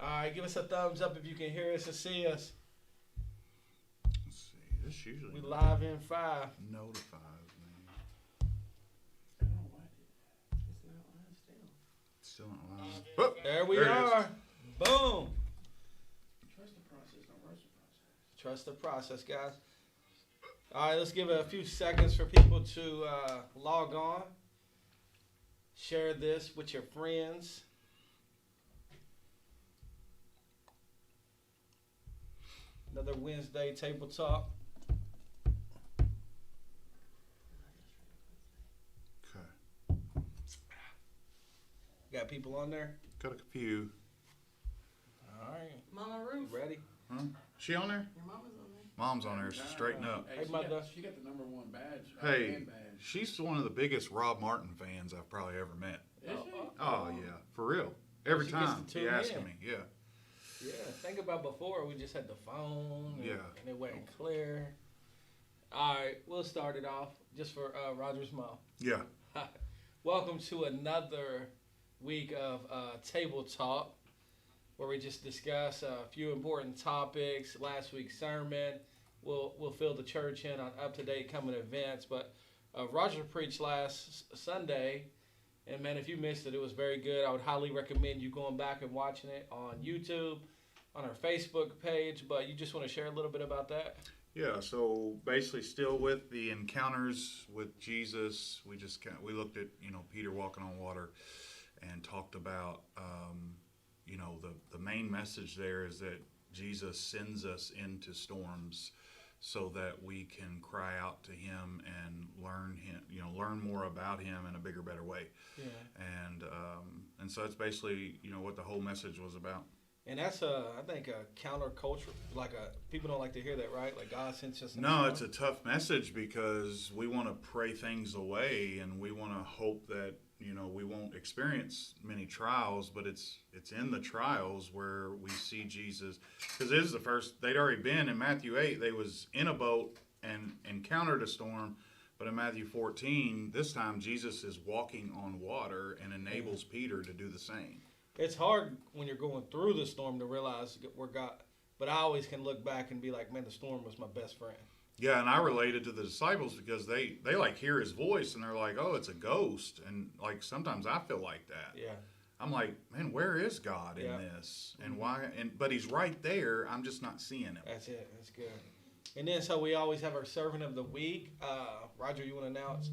All right, give us a thumbs up if you can hear us and see us. Let's see. This usually We live in 5. notifies me. I don't know why it's not on still. Still not live. Oh, There we there it are. Boom. Trust the process, don't rush the process. Trust the process, guys. All right, let's give it a few seconds for people to log on. Share this with your friends. Another Wednesday table talk. Okay. Got people on there? Got a few. All right. Mama Ruth. Ready? Huh? She on there? Your mama's on there. Mom's on there. So straighten up. Hey, Hey, mother. she got the number 1 badge. Hey, Band badge. she's one of the biggest Rob Martin fans I've probably ever met. Is she? Oh yeah, for real. Every She gets time to he tune asking in. me, yeah. Yeah. Think about before we just had the phone. And, Yeah. And it wasn't clear. All right. We'll start it off just for Roger's mom. Yeah. Welcome to another week of Table Talk, where we just discuss a few important topics. Last week's sermon, we'll fill the church in on up-to-date coming events. But Roger preached last Sunday, and man, if you missed it, it was very good. I would highly recommend you going back and watching it on YouTube, on our Facebook page. But you just want to share a little bit about that? Yeah, so basically still with the encounters with Jesus, we looked at, Peter walking on water and talked about, the main message there is that Jesus sends us into storms so that we can cry out to him and learn more about him in a bigger, better way. Yeah. And so that's basically, what the whole message was about. And that's I think a counterculture. People don't like to hear that, right? Like God sends us. No, it's a tough message because we want to pray things away and we want to hope that we won't experience many trials, but it's in the trials where we see Jesus, because this is the first. They'd already been in Matthew 8. They was in a boat and encountered a storm, but in Matthew 14, this time Jesus is walking on water and enables Peter to do the same. It's hard when you're going through the storm to realize where God. But I always can look back and be like, man, the storm was my best friend. Yeah, and I related to the disciples because they like hear his voice and they're like, oh, it's a ghost. And like sometimes I feel like that. Yeah. I'm like, man, where is God in this? And why? But he's right there. I'm just not seeing him. That's it. That's good. And then so we always have our servant of the week. Roger, you want to announce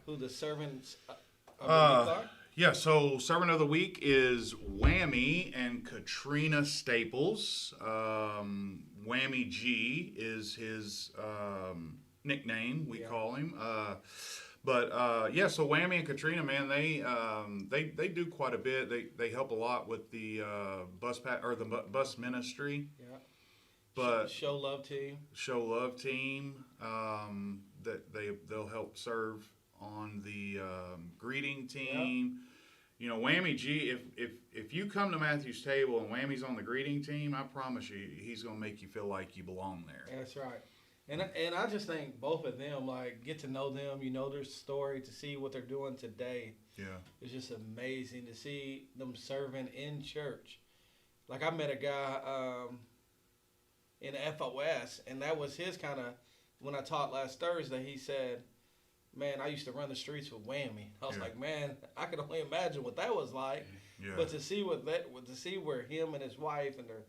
who the servants of the week are? Yeah, so servant of the week is Whammy and Katrina Staples. Whammy G is his nickname, we call him. So Whammy and Katrina, man, they do quite a bit. They help a lot with the bus ministry. Yeah. But Show Love Team. That they'll help serve on the greeting team. Whammy G, if you come to Matthew's table and Whammy's on the greeting team, I promise you, he's going to make you feel like you belong there. That's right. And I just think both of them, like, get to know them, their story, to see what they're doing today. Yeah. It's just amazing to see them serving in church. Like, I met a guy in FOS, and that was his kind of, when I taught last Thursday, he said, man, I used to run the streets with Whammy. I was like, man, I can only imagine what that was like. Yeah. But to see where him and his wife and their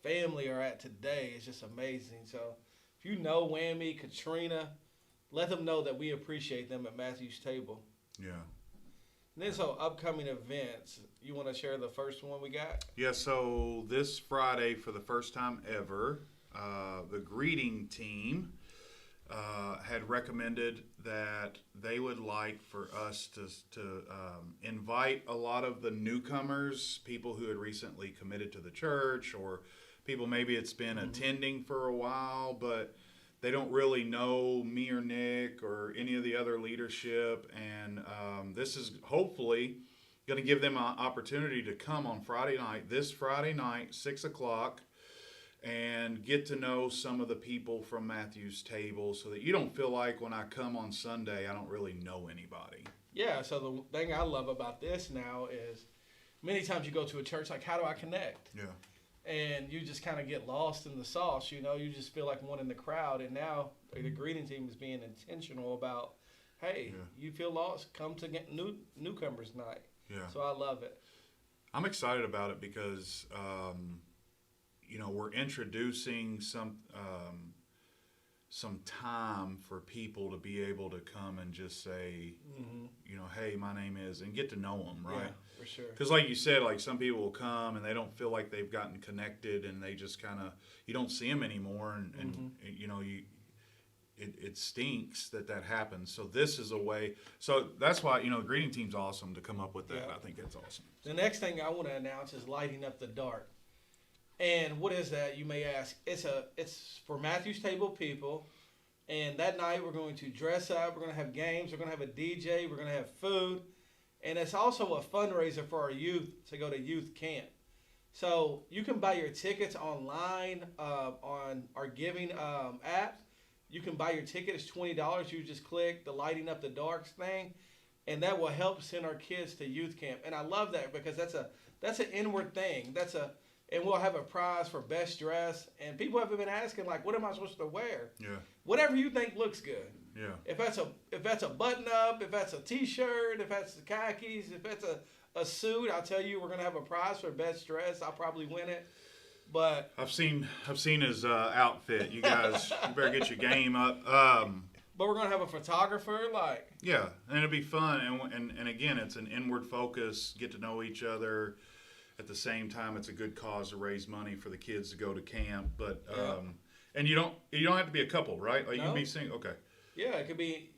family are at today is just amazing. So if you know Whammy, Katrina, let them know that we appreciate them at Matthew's table. Yeah. And then so upcoming events, you want to share the first one we got? Yeah, so this Friday, for the first time ever, the greeting team had recommended that they would like for us to invite a lot of the newcomers, people who had recently committed to the church, or people maybe it's been attending for a while, but they don't really know me or Nick or any of the other leadership. And this is hopefully going to give them an opportunity to come on this Friday night, 6 o'clock, and get to know some of the people from Matthew's table, so that you don't feel like when I come on Sunday, I don't really know anybody. Yeah, so the thing I love about this now is many times you go to a church, like, how do I connect? Yeah. And you just kind of get lost in the sauce, you know. You just feel like one in the crowd. And now the greeting team is being intentional about, hey, you feel lost, come to get newcomers night. Yeah. So I love it. I'm excited about it because, we're introducing some time for people to be able to come and just say, hey, my name is, and get to know them, right? Yeah, for sure. Because like you said, like some people will come and they don't feel like they've gotten connected, and they just kind of, you don't see them anymore, and it stinks that happens. So this is a way. So that's why, greeting team's awesome to come up with that. Yeah. I think that's awesome. The next thing I want to announce is lighting up the dark. And what is that, you may ask? It's for Matthew's Table people. And that night we're going to dress up. We're going to have games. We're going to have a DJ. We're going to have food. And it's also a fundraiser for our youth to go to youth camp. So you can buy your tickets online on our giving app. You can buy your ticket. It's $20. You just click the Lighting Up the Darks thing, and that will help send our kids to youth camp. And I love that because that's an inward thing. And we'll have a prize for best dress. And people have been asking, like, what am I supposed to wear? Yeah. Whatever you think looks good. Yeah. If that's a button up, if that's a T-shirt, if that's the khakis, if that's a suit, I'll tell you we're gonna have a prize for best dress. I'll probably win it. But I've seen his outfit. You guys, you better get your game up. But we're gonna have a photographer, like. Yeah, and it'll be fun, and again, it's an inward focus, get to know each other. At the same time, it's a good cause to raise money for the kids to go to camp. But and you don't have to be a couple, right? Like, you can be single. Okay. Yeah, it could be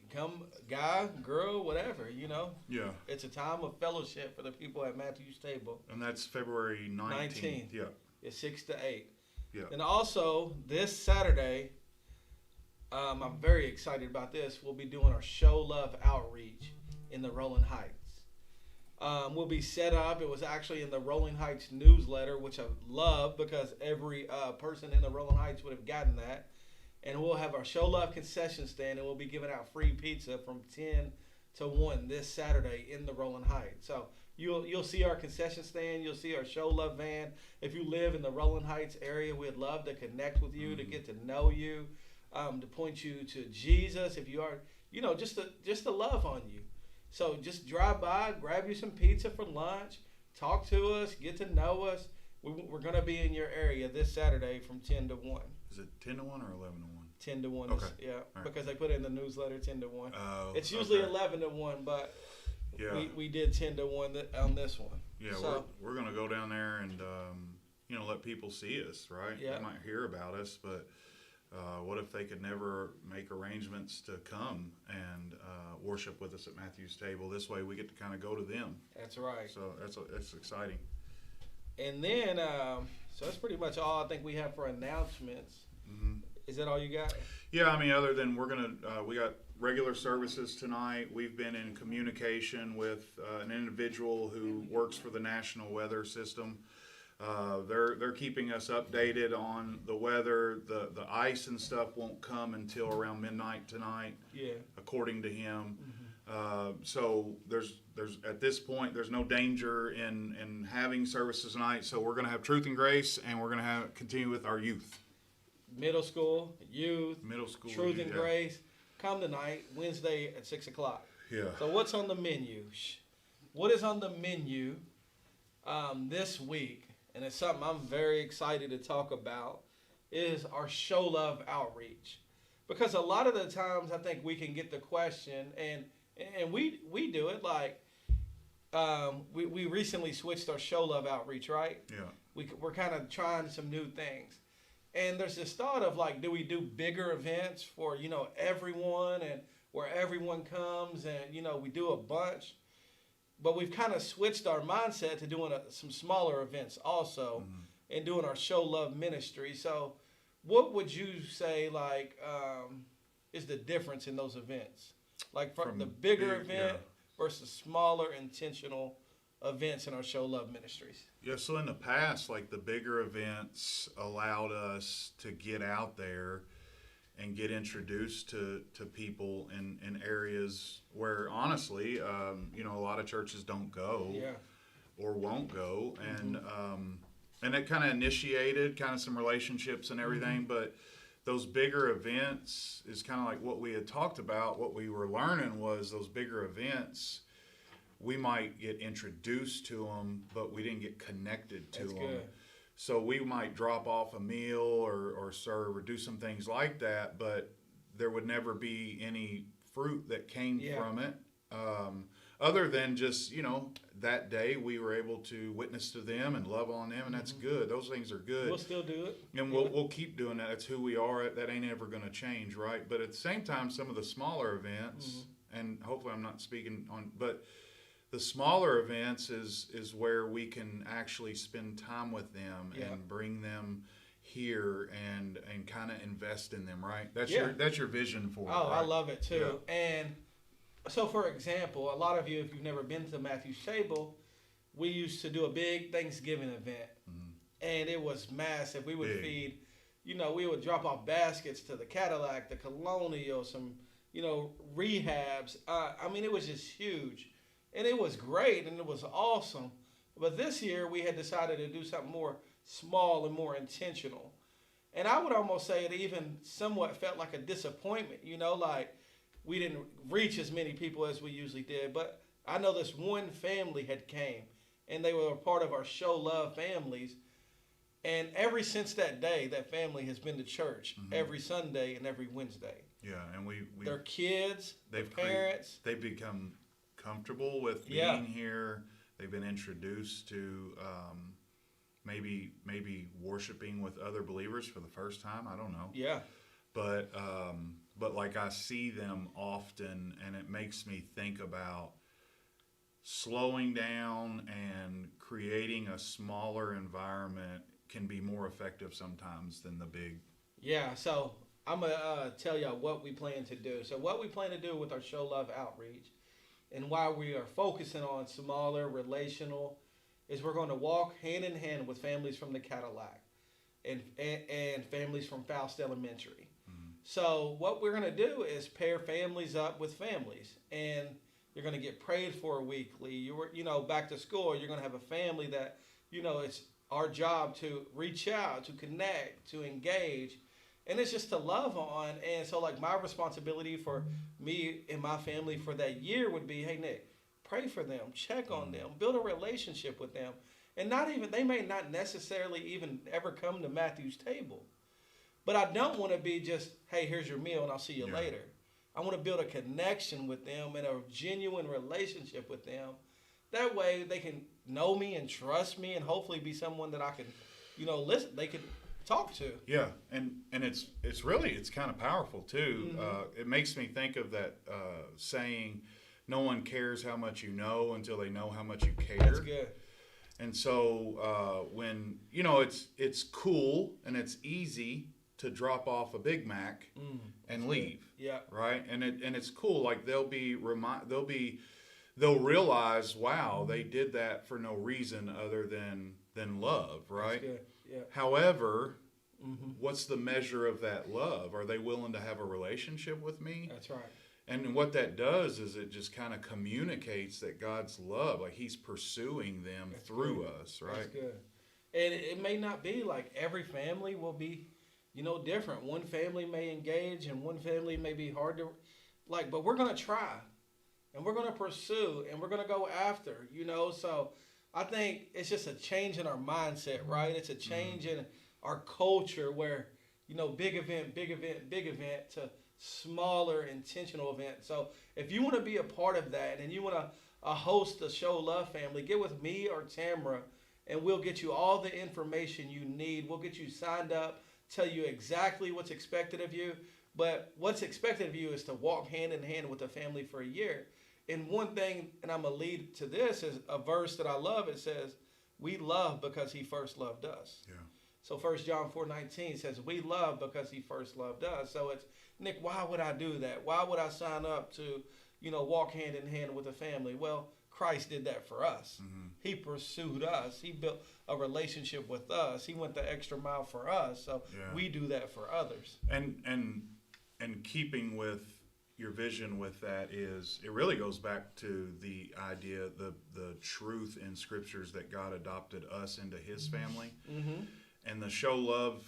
guy, girl, whatever. Yeah. It's a time of fellowship for the people at Matthew's Table. And that's February 19th. Yeah. It's 6 to 8. Yeah. And also this Saturday, I'm very excited about this. We'll be doing our Show Love outreach in the Rolling Heights. We'll be set up. It was actually in the Rolling Heights newsletter, which I love because every person in the Rolling Heights would have gotten that. And we'll have our Show Love concession stand, and we'll be giving out free pizza from 10 to 1 this Saturday in the Rolling Heights. So you'll see our concession stand. You'll see our Show Love van. If you live in the Rolling Heights area, we'd love to connect with you, to get to know you, to point you to Jesus. If you are, just to love on you. So just drive by, grab you some pizza for lunch, talk to us, get to know us. We're going to be in your area this Saturday from 10 to 1. Is it 10 to 1 or 11 to 1? 10 to 1. Okay. Yeah, right. Because they put it in the newsletter 10 to 1. Oh, it's usually okay. 11 to 1, but yeah. we did 10 to 1 on this one. Yeah, so, we're going to go down there and, let people see us, right? Yeah. They might hear about us, but what if they could never make arrangements to come and worship with us at Matthew's Table? This way we get to kind of go to them. That's right. So that's exciting. And then, so that's pretty much all I think we have for announcements. Mm-hmm. Is that all you got? Yeah, other than we got regular services tonight. We've been in communication with an individual who works for the National Weather System. They're keeping us updated on the weather. The ice and stuff won't come until around midnight tonight. Yeah. According to him. Mm-hmm. So there's at this point there's no danger in having services tonight. So we're going to have Truth and Grace, and we're going to continue with our youth. Middle school, youth, Truth and Grace. Come tonight, Wednesday at 6 o'clock. Yeah. So what's on the menu? What is on the menu this week? And it's something I'm very excited to talk about, is our Show Love outreach. Because a lot of the times I think we can get the question, and we do it, like we recently switched our Show Love outreach, right? Yeah. We're kind of trying some new things. And there's this thought of, like, do we do bigger events for, everyone, and where everyone comes, and, we do a bunch. But we've kind of switched our mindset to doing some smaller events also, and doing our Show Love ministry. So what would you say, like, is the difference in those events? Like from the bigger event versus smaller intentional events in our Show Love ministries? Yeah, so in the past, like, the bigger events allowed us to get out there and get introduced to people in areas where, honestly, a lot of churches don't go. Yeah. or won't go, and it kind of initiated kind of some relationships and everything. But those bigger events is kind of like what we had talked about. What we were learning was those bigger events, we might get introduced to them, but we didn't get connected to That's them. good. So we might drop off a meal or serve or do some things like that, but there would never be any fruit that came from it. Other than just, that day we were able to witness to them and love on them, and that's good. Those things are good. We'll still do it. And we'll keep doing that. That's who we are. That ain't ever going to change, right? But at the same time, some of the smaller events, and hopefully I'm not speaking on, but the smaller events is where we can actually spend time with them and bring them here and kind of invest in them, right? That's your vision for it. Oh, right? I love it too. Yeah. And so, for example, a lot of you, if you've never been to Matthew's Table, we used to do a big Thanksgiving event, and it was massive. We would feed, we would drop off baskets to the Cadillac, the Colonial, some, rehabs. It was just huge, and it was great, and it was awesome. But this year, we had decided to do something more small and more intentional. And I would almost say it even somewhat felt like a disappointment, like we didn't reach as many people as we usually did. But I know this one family had came, and they were a part of our Show Love families. And ever since that day, that family has been to church every Sunday and every Wednesday. Yeah, and we their kids, their parents. They've become comfortable with being here. They've been introduced to maybe worshiping with other believers for the first time. I don't know. Yeah. But like I see them often, and it makes me think about slowing down and creating a smaller environment can be more effective sometimes than the big. Yeah, so I'm going to tell you what we plan to do. So what we plan to do with our Show Love outreach and why we are focusing on smaller, relational, is we're going to walk hand in hand with families from the Cadillac and families from Faust Elementary. So what we're going to do is pair families up with families, and you're going to get prayed for weekly. Back to school, you're going to have a family that, it's our job to reach out, to connect, to engage, and it's just to love on. And so like my responsibility for me and my family for that year would be, hey, Nick, pray for them, check on them, build a relationship with them. And they may not necessarily even ever come to Matthew's Table. But I don't want to be just, hey, here's your meal and I'll see you later. I want to build a connection with them and a genuine relationship with them. That way they can know me and trust me and hopefully be someone that I can, listen, they can talk to. Yeah, and it's kind of powerful too. It makes me think of that saying, no one cares how much you know until they know how much you care. That's good. And so when, it's cool and it's easy to drop off a Big Mac and leave. Yeah. Right? And it's cool. Like they'll realize, wow, they did that for no reason other than love, right? That's good. Yeah. However, what's the measure of that love? Are they willing to have a relationship with me? That's right. And what that does is it just kind of communicates that God's love, like He's pursuing them through us, right? That's good. And it may not be like every family will be, different. One family may engage and one family may be hard to, but we're going to try and we're going to pursue and we're going to go after, So I think it's just a change in our mindset, right? It's a change in our culture where, big event to smaller intentional event. So if you want to be a part of that and you want to host the Show Love family, get with me or Tamara and we'll get you all the information you need. We'll get you signed up, tell you exactly what's expected of you. But what's expected of you is to walk hand in hand with a family for a year. And one thing, and I'm going to lead to this, is a verse that I love. It says, we love because He first loved us. Yeah. So 1 John 4:19 says, we love because He first loved us. So it's, Nick, why would I do that? Why would I sign up to, walk hand in hand with a family? Well, Christ did that for us. He pursued us. He built a relationship with us. He went the extra mile for us. So we do that for others. And keeping with, your vision with that is, it really goes back to the idea, the truth in scriptures that God adopted us into His family, Mm-hmm. and the show love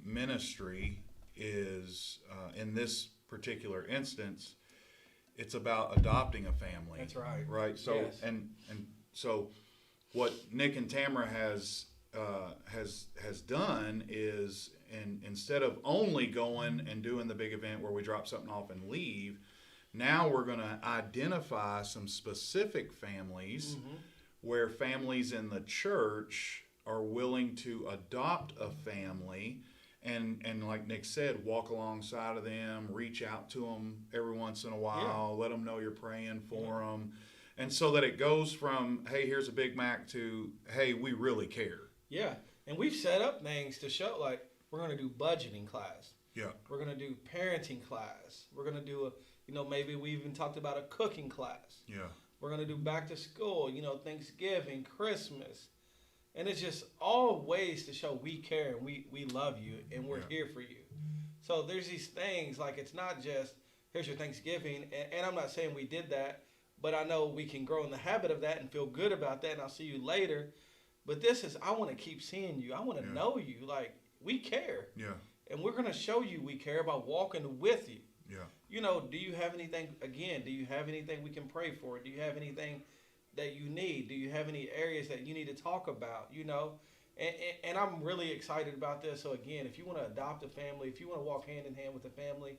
ministry is in this particular instance, it's about adopting a family. That's right. Right. So Yes. and so, what Nick and Tamara has done is, instead of only going and doing the big event where we drop something off and leave, now we're going to identify some specific families Mm-hmm. where families in the church are willing to adopt a family, and like Nick said, walk alongside of them, reach out to them every once in a while, let them know you're praying for them. And so that it goes from, hey, here's a Big Mac, to, hey, we really care. Yeah. And we've set up things to show, like, we're going to do budgeting class. Yeah. We're going to do parenting class. We're going to do maybe we even talked about a cooking class. Yeah. We're going to do back to school, Thanksgiving, Christmas. And it's just all ways to show we care and we love you and we're here for you. So there's these things, like, it's not just, here's your Thanksgiving. And I'm not saying we did that, but I know we can grow in the habit of that and feel good about that, and I'll see you later. But this is, I want to keep seeing you. I want to know you. Like, we care. Yeah. And we're going to show you we care by walking with you. Yeah. Do you have anything, again, do you have anything we can pray for? Do you have anything that you need? Do you have any areas that you need to talk about? And I'm really excited about this. So again, if you want to adopt a family, if you want to walk hand in hand with a family,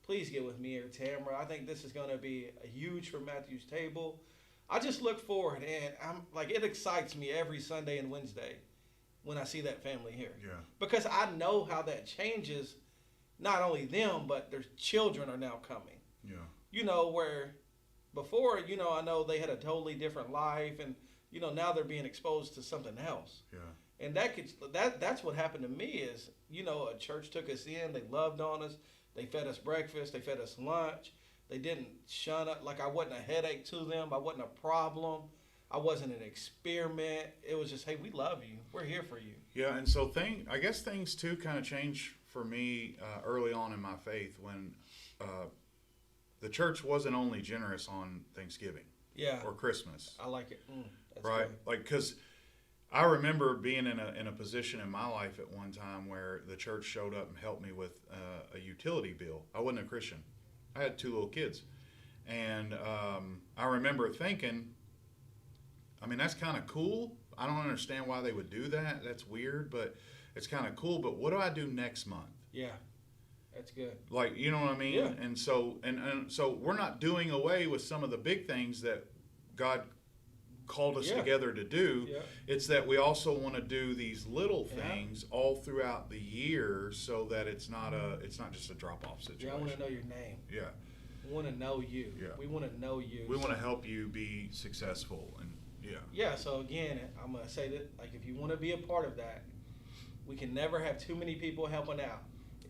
please get with me or Tamara. I think this is going to be a huge for Matthew's Table. I just look forward, and I'm like, it excites me every Sunday and Wednesday when I see that family here. Yeah. Because I know how that changes not only them, but their children are now coming. Yeah. Where before, I know they had a totally different life, and now they're being exposed to something else. Yeah. And that's what happened to me is, a church took us in, they loved on us, they fed us breakfast, they fed us lunch, they didn't shun us, like I wasn't a headache to them, I wasn't a problem, I wasn't an experiment. It was just, hey, we love you, we're here for you. Yeah, and so I guess things too kind of changed for me early on in my faith when the church wasn't only generous on Thanksgiving or Christmas. I like it. That's right? good. Like, because I remember being in a position in my life at one time where the church showed up and helped me with a utility bill. I wasn't a Christian. I had 2 little kids. And I remember thinking, I mean, that's kind of cool. I don't understand why they would do that. That's weird, but it's kind of cool. But what do I do next month? Yeah, that's good. Like, you know what I mean? Yeah. And so we're not doing away with some of the big things that God called us together to do. Yeah. It's that we also want to do these little things all throughout the year, so that it's not just a drop-off situation. Yeah, I want to know your name. Yeah. We want to know you. Yeah. We want to know you. We want to help you be successful, and Yeah, so again, I'm going to say that, like, if you want to be a part of that, we can never have too many people helping out.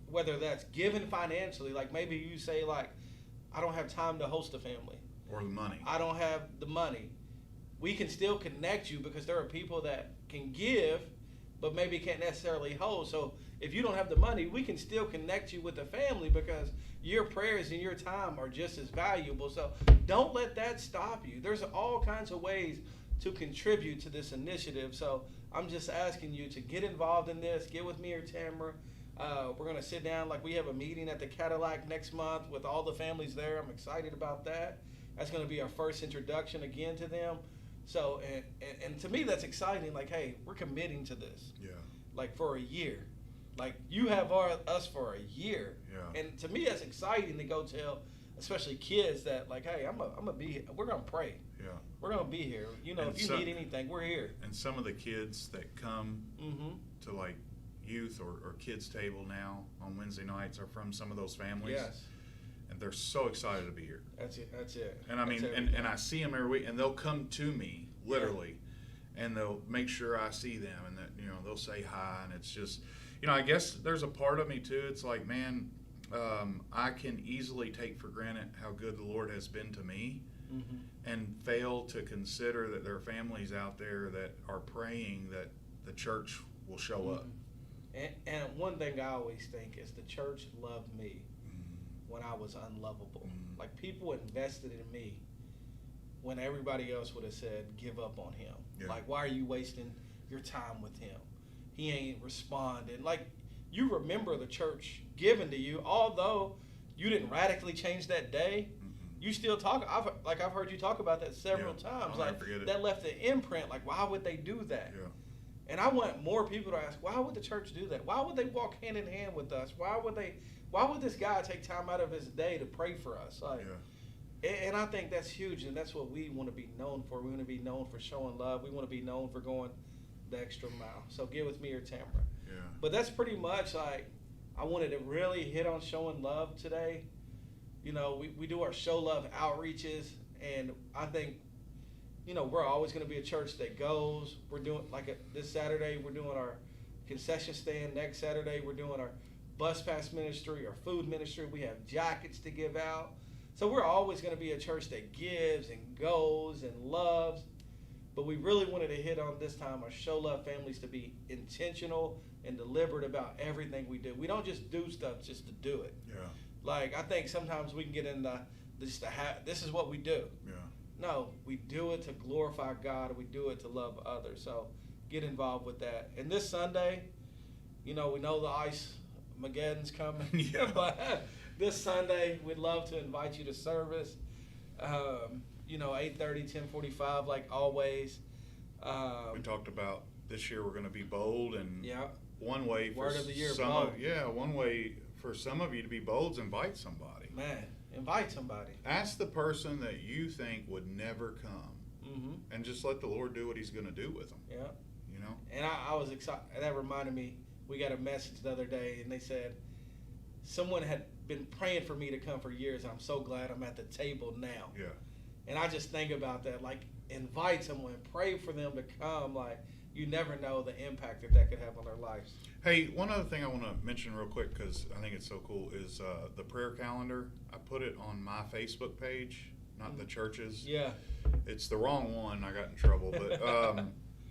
Whether that's given financially, like maybe you say, like, I don't have time to host a family. Or the money. I don't have the money. We can still connect you because there are people that can give, but maybe can't necessarily hold. So if you don't have the money, we can still connect you with the family because your prayers and your time are just as valuable. So don't let that stop you. There's all kinds of ways to contribute to this initiative. So I'm just asking you to get involved in this. Get with me or Tamara. We're going to sit down, like we have a meeting at the Cadillac next month with all the families there. I'm excited about that. That's going to be our first introduction again to them. So, and to me, that's exciting. Like, hey, we're committing to this. Yeah. Like, for a year. Like, you have us for a year. Yeah. And to me, that's exciting to go tell, especially kids, that, like, hey, I'm gonna be, we're going to pray. Yeah. We're going to be here. And if you need anything, we're here. And some of the kids that come to, like, youth or kids table now on Wednesday nights are from some of those families. Yes. And they're so excited to be here. That's it. And I mean, and I see them every week, and they'll come to me, literally, and they'll make sure I see them, and that, they'll say hi, and it's just, I guess there's a part of me too, it's like, man, I can easily take for granted how good the Lord has been to me, and fail to consider that there are families out there that are praying that the church will show up. And one thing I always think is the church loved me. when I was unlovable. Mm. Like, people invested in me when everybody else would have said, give up on him. Yeah. Like, why are you wasting your time with him? He ain't responding. Like, you remember the church giving to you, although you didn't radically change that day. You still talk. I've heard you talk about that several times. I'll like, never forget it. that left an imprint. Like, why would they do that? Yeah. And I want more people to ask, why would the church do that? Why would they walk hand in hand with us? Why would this guy take time out of his day to pray for us? Like, and I think that's huge, and that's what we want to be known for. We want to be known for showing love. We want to be known for going the extra mile. So get with me or Tamara. Yeah. But that's pretty much, like, I wanted to really hit on showing love today. You know, we do our show love outreaches, and I think, you know, we're always going to be a church that goes. We're doing, this Saturday, we're doing our concession stand. Next Saturday, we're doing our bus pass ministry, our food ministry. We have jackets to give out. So we're always going to be a church that gives and goes and loves. But we really wanted to hit on this time our show love families to be intentional and deliberate about everything we do. We don't just do stuff just to do it. Yeah. Like, I think sometimes we can get in this is what we do. Yeah. No, we do it to glorify God. We do it to love others. So get involved with that. And this Sunday, you know, we know the Ice Mageddon's coming. Yeah. But this Sunday, we'd love to invite you to service. 8:30, 10:45, like always. We talked about this year we're going to be bold, and one way for Word of the year, bold. One way for some of you to be bold is invite somebody. Man, invite somebody. Ask the person that you think would never come, and just let the Lord do what He's going to do with them. Yeah. You know. And I was excited. That reminded me. We got a message the other day, and they said someone had been praying for me to come for years. I'm so glad I'm at the table now. Yeah. And I just think about that. Like, invite someone, pray for them to come. Like, you never know the impact that could have on their lives. Hey, one other thing I want to mention real quick, because I think it's so cool, is the prayer calendar. I put it on my Facebook page, not the church's. Yeah. It's the wrong one. I got in trouble. But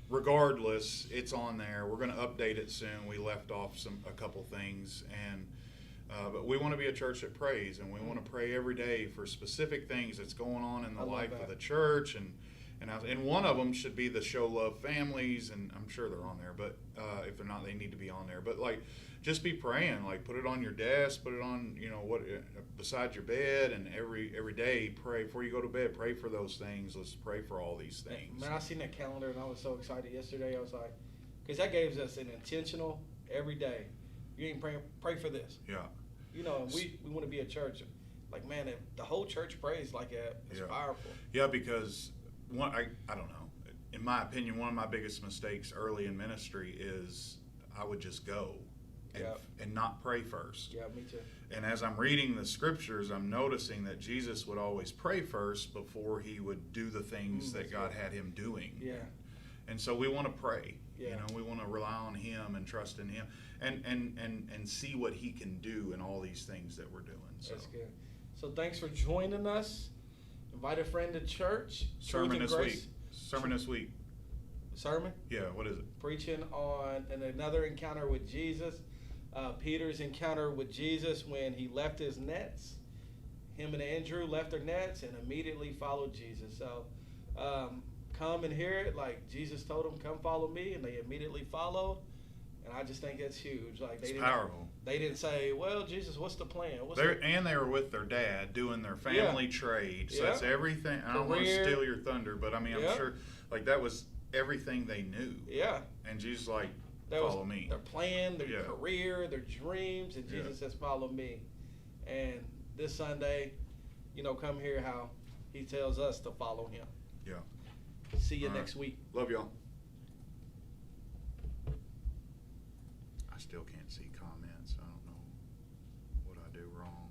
regardless, it's on there. We're going to update it soon. We left off a couple things. But we want to be a church that prays, and we want to pray every day for specific things that's going on in the life of the church. And one of them should be the show love families, and I'm sure they're on there, but if they're not, they need to be on there. But like, just be praying, like put it on your desk, put it on, beside your bed, and every day pray before you go to bed. Pray for those things. Let's pray for all these things. Man, I seen that calendar and I was so excited yesterday. I was like, because that gives us an intentional every day. You ain't praying, pray for this. Yeah. And we want to be a church. Like, man, if the whole church prays like that, it's powerful. Yeah, because I don't know. In my opinion, one of my biggest mistakes early in ministry is I would just go and not pray first. Yeah, me too. And as I'm reading the scriptures, I'm noticing that Jesus would always pray first before he would do the things that God had him doing. Yeah. And so we want to pray. Yeah. We want to rely on him and trust in him and see what he can do in all these things that we're doing. So. That's good. So thanks for joining us. Invite a friend to church. Sermon this week. Sermon this week. Sermon? Yeah, what is it? Preaching on another encounter with Jesus. Peter's encounter with Jesus when he left his nets. Him and Andrew left their nets and immediately followed Jesus. So come and hear it. Like Jesus told them, come follow me, and they immediately followed. And I just think that's huge. Like it's powerful. They didn't say, well, Jesus, what's the plan? And they were with their dad doing their family trade. So that's everything. I don't want to steal your thunder, but I mean, I'm sure like that was everything they knew. Yeah. And Jesus like, that follow me. Their plan, their career, their dreams, and Jesus says, follow me. And this Sunday, come hear how he tells us to follow him. Yeah. See you next week. Love y'all. I still can't see comments. I don't know what I do wrong.